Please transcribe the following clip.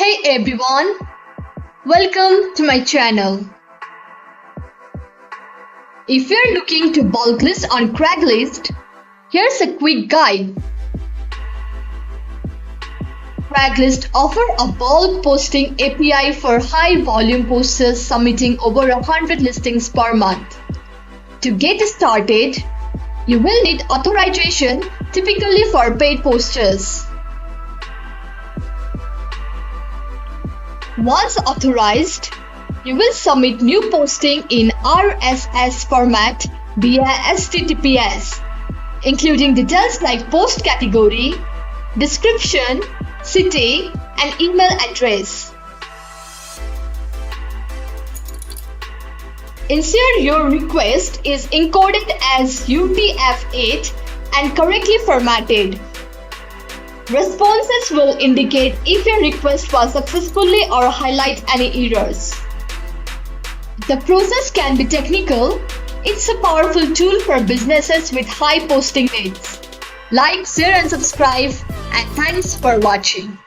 Hey everyone, welcome to my channel. If you're looking to bulk list on Craigslist, here's a quick guide. Craigslist offers a bulk posting API for high volume posters submitting over 100 listings per month. To get started, you will need authorization, typically for paid posters. Once authorized, you will submit new posting in RSS format via HTTPS, including details like post category, description, city, and email address. Ensure your request is encoded as UTF-8 and correctly formatted. Responses will indicate if your request was successfully or highlight any errors. The process can be technical. It's a powerful tool for businesses with high posting needs. Like, share and subscribe, and thanks for watching.